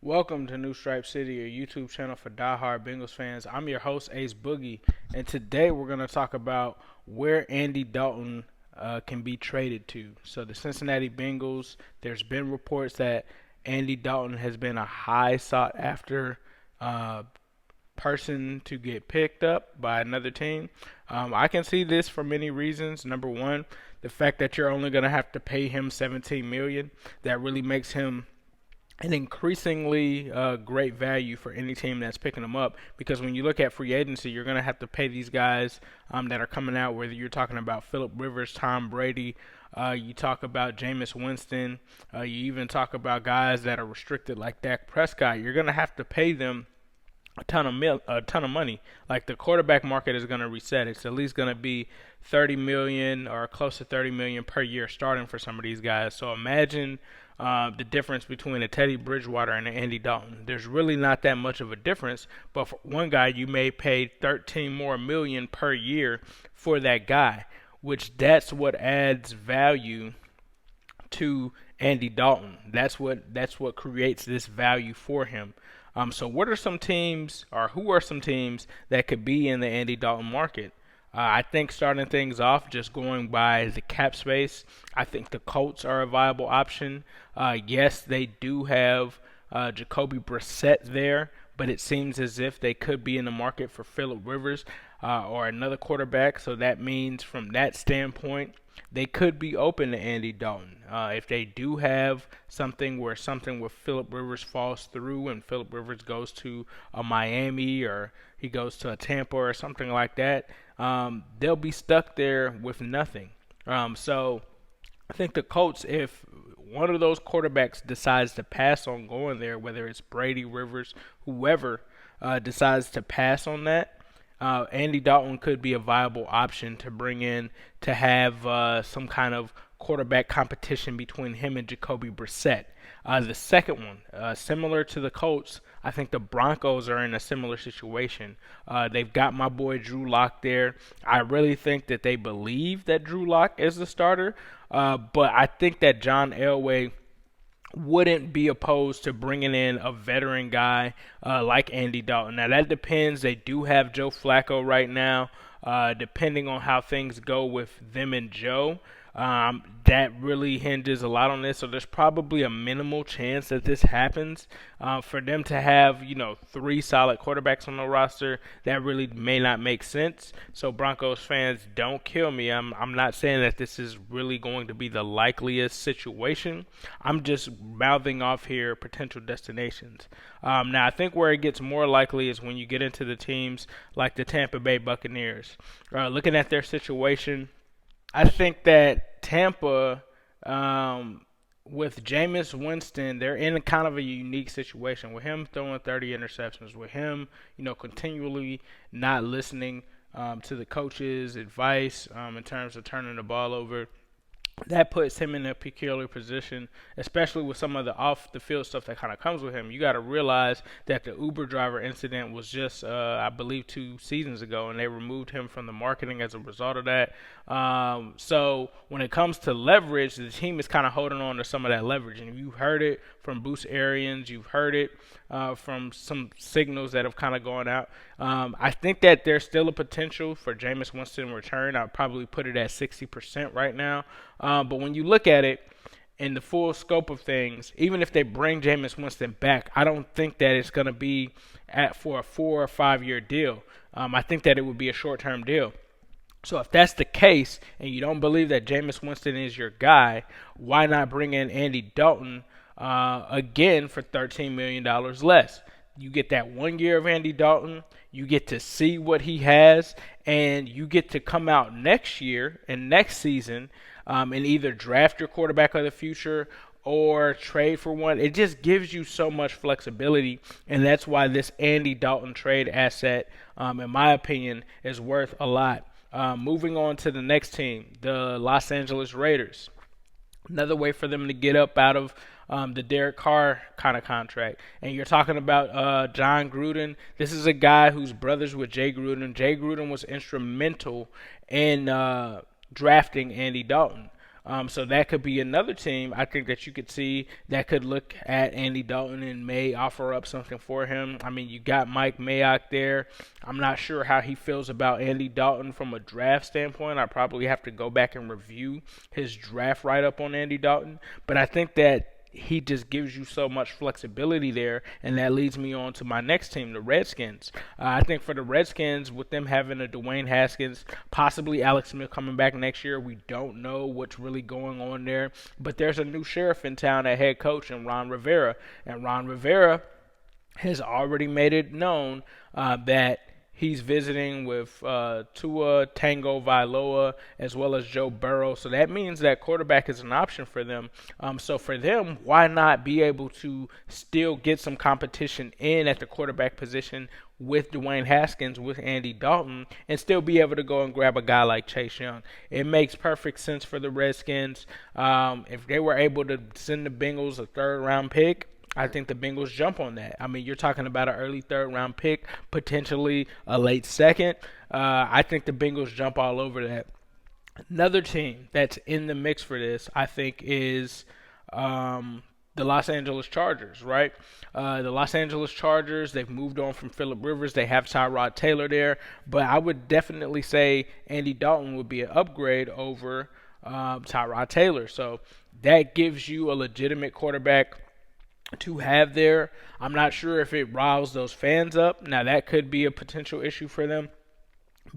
Welcome to New Stripe City, your YouTube channel for diehard Bengals fans. I'm your host, Ace Boogie, and today we're going to talk about where Andy Dalton can be traded to. So, the Cincinnati Bengals, there's been reports that Andy Dalton has been a high sought after uh, person to get picked up by another team. I can see this for many reasons. Number one, the fact that you're only going to have to pay him $17 million, that really makes him an increasingly great value for any team that's picking them up, because when you look at free agency, you're going to have to pay these guys that are coming out, whether you're talking about Phillip Rivers, Tom Brady, you talk about Jameis Winston, you even talk about guys that are restricted like Dak Prescott. You're going to have to pay them a ton of money. Like, the quarterback market is going to reset. It's at least going to be 30 million or close to 30 million per year starting for some of these guys. So imagine the difference between a Teddy Bridgewater and an Andy Dalton. There's really not that much of a difference, but for one guy you may pay 13 more million per year for that guy, which that's what adds value to Andy Dalton. That's what creates this value for him. So what are some teams, or who are some teams that could be in the Andy Dalton market? I think starting things off, just going by the cap space, I think the Colts are a viable option. Yes, they do have Jacoby Brissett there, but it seems as if they could be in the market for Phillip Rivers or another quarterback. So that means, from that standpoint, they could be open to Andy Dalton. If they do have something where something with Phillip Rivers falls through and Phillip Rivers goes to a Miami, or he goes to a Tampa or something like that, they'll be stuck there with nothing. So I think the Colts, if one of those quarterbacks decides to pass on going there, whether it's Brady, Rivers, whoever decides to pass on that, Andy Dalton could be a viable option to bring in to have some kind of quarterback competition between him and Jacoby Brissett. The second one, similar to the Colts, I think the Broncos are in a similar situation. They've got my boy Drew Lock there. I really think that they believe that Drew Lock is the starter, but I think that John Elway wouldn't be opposed to bringing in a veteran guy like Andy Dalton. Now, that depends. They do have Joe Flacco right now. Depending on how things go with them and Joe, that really hinges a lot on this. So there's probably a minimal chance that this happens. For them to have, three solid quarterbacks on the roster, that really may not make sense. So Broncos fans, don't kill me. I'm not saying that this is really going to be the likeliest situation. I'm just mouthing off here potential destinations. Now, I think where it gets more likely is when you get into the teams like the Tampa Bay Buccaneers. Looking at their situation, I think that Tampa, with Jameis Winston, they're in kind of a unique situation with him throwing 30 interceptions, with him, continually not listening to the coach's advice in terms of turning the ball over. That puts him in a peculiar position, especially with some of the off the field stuff that kind of comes with him. You got to realize that the Uber driver incident was just, I believe, 2 seasons ago, and they removed him from the marketing as a result of that. So when it comes to leverage, the team is kind of holding on to some of that leverage. And you've heard it from Bruce Arians, you've heard it from some signals that have kind of gone out. I think that there's still a potential for Jameis Winston return. I'd probably put it at 60% right now. But when you look at it in the full scope of things, even if they bring Jameis Winston back, I don't think that it's going to be for a 4 or 5 year deal. I think that it would be a short-term deal. So if that's the case, and you don't believe that Jameis Winston is your guy, why not bring in Andy Dalton again for $13 million less? You get that 1 year of Andy Dalton. You get to see what he has, and you get to come out next year and next season and either draft your quarterback of the future or trade for one. It just gives you so much flexibility, and that's why this Andy Dalton trade asset, in my opinion, is worth a lot. Moving on to the next team, the Los Angeles Raiders. Another way for them to get up out of the Derek Carr kind of contract. And you're talking about John Gruden. This is a guy who's brothers with Jay Gruden. Jay Gruden was instrumental in drafting Andy Dalton. So that could be another team I think that you could see that could look at Andy Dalton and may offer up something for him. I mean, you got Mike Mayock there. I'm not sure how he feels about Andy Dalton from a draft standpoint. I probably have to go back and review his draft write up on Andy Dalton. But I think that he just gives you so much flexibility there, and that leads me on to my next team, the Redskins. I think for the Redskins, with them having a Dwayne Haskins, possibly Alex Smith coming back next year, we don't know what's really going on there. But there's a new sheriff in town at head coach, and Ron Rivera. And Ron Rivera has already made it known that he's visiting with Tua Tango Vailoa as well as Joe Burrow. So that means that quarterback is an option for them. So for them, why not be able to still get some competition in at the quarterback position with Dwayne Haskins, with Andy Dalton, and still be able to go and grab a guy like Chase Young? It makes perfect sense for the Redskins. If they were able to send the Bengals a third-round pick, I think the Bengals jump on that. I mean, you're talking about an early third-round pick, potentially a late second. I think the Bengals jump all over that. Another team that's in the mix for this, I think, is the Los Angeles Chargers, right? The Los Angeles Chargers, they've moved on from Phillip Rivers. They have Tyrod Taylor there. But I would definitely say Andy Dalton would be an upgrade over Tyrod Taylor. So that gives you a legitimate quarterback to have there. I'm not sure if it riles those fans up. Now, that could be a potential issue for them,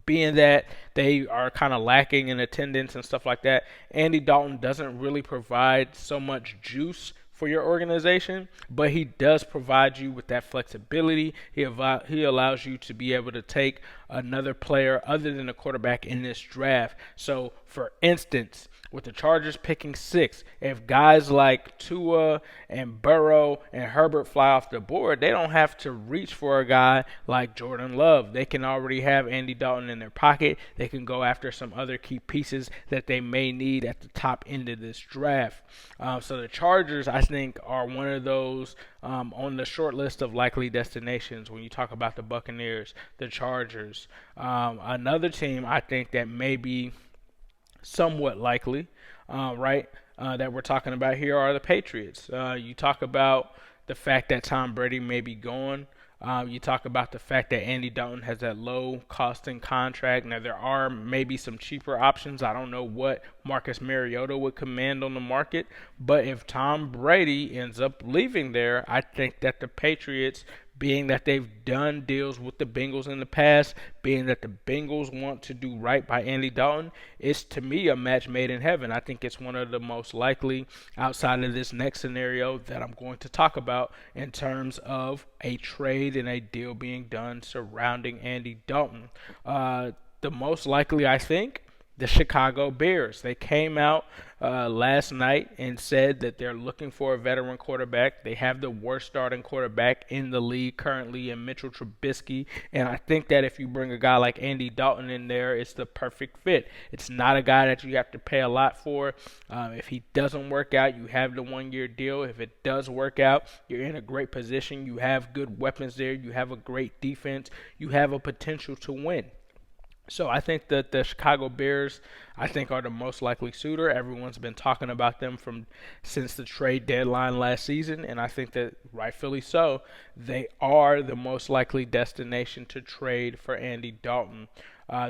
being that they are kind of lacking in attendance and stuff like that. Andy Dalton doesn't really provide so much juice for your organization, but he does provide you with that flexibility. He allows you to be able to take another player other than a quarterback in this draft. So, for instance, with the Chargers picking 6, if guys like Tua and Burrow and Herbert fly off the board, they don't have to reach for a guy like Jordan Love. They can already have Andy Dalton in their pocket. They can go after some other key pieces that they may need at the top end of this draft. So the Chargers, I think, are one of those on the short list of likely destinations when you talk about the Buccaneers, the Chargers. Another team I think that may be somewhat likely, right, that we're talking about here are the Patriots. You talk about the fact that Tom Brady may be gone. You talk about the fact that Andy Dalton has that low costing contract. Now, there are maybe some cheaper options. I don't know what Marcus Mariota would command on the market. But if Tom Brady ends up leaving there, I think that the Patriots, being that they've done deals with the Bengals in the past, being that the Bengals want to do right by Andy Dalton, it's to me a match made in heaven. I think it's one of the most likely outside of this next scenario that I'm going to talk about in terms of a trade and a deal being done surrounding Andy Dalton. The most likely, I think, the Chicago Bears. They came out last night and said that they're looking for a veteran quarterback. They have the worst starting quarterback in the league currently in Mitchell Trubisky, and I think that if you bring a guy like Andy Dalton in there, it's the perfect fit. It's not a guy that you have to pay a lot for. If he doesn't work out, you have the one-year deal. If it does work out, you're in a great position. You have good weapons there. You have a great defense. You have a potential to win. So I think that the Chicago Bears, I think, are the most likely suitor. Everyone's been talking about them since the trade deadline last season, and I think that rightfully so, they are the most likely destination to trade for Andy Dalton.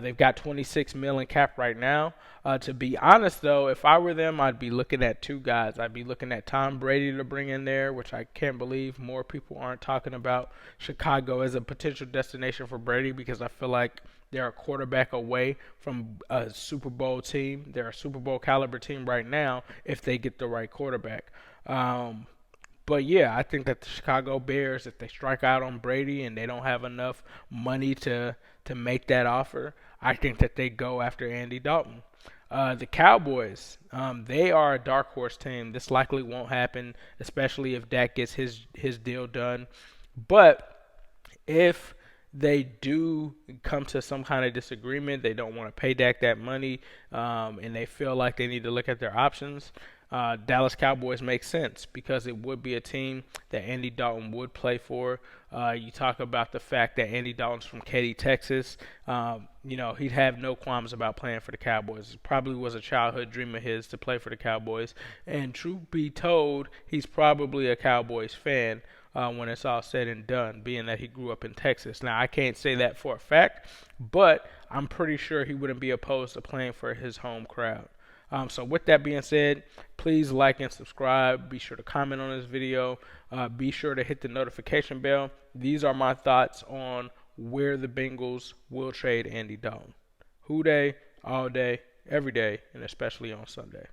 They've got $26 million cap right now. To be honest, though, if I were them, I'd be looking at 2 guys. I'd be looking at Tom Brady to bring in there, which I can't believe more people aren't talking about Chicago as a potential destination for Brady, because I feel like they're a quarterback away from a Super Bowl team. They're a Super Bowl caliber team right now if they get the right quarterback. But yeah, I think that the Chicago Bears, if they strike out on Brady and they don't have enough money to make that offer, I think that they go after Andy Dalton. The Cowboys, they are a dark horse team. This likely won't happen, especially if Dak gets his deal done. But if they do come to some kind of disagreement, they don't want to pay Dak that money, and they feel like they need to look at their options, Dallas Cowboys make sense because it would be a team that Andy Dalton would play for. You talk about the fact that Andy Dalton's from Katy, Texas. He'd have no qualms about playing for the Cowboys. It probably was a childhood dream of his to play for the Cowboys. And truth be told, he's probably a Cowboys fan when it's all said and done, being that he grew up in Texas. Now, I can't say that for a fact, but I'm pretty sure he wouldn't be opposed to playing for his home crowd. So with that being said, please like and subscribe. Be sure to comment on this video. Be sure to hit the notification bell. These are my thoughts on where the Bengals will trade Andy Dalton. Who day, all day, every day, and especially on Sunday.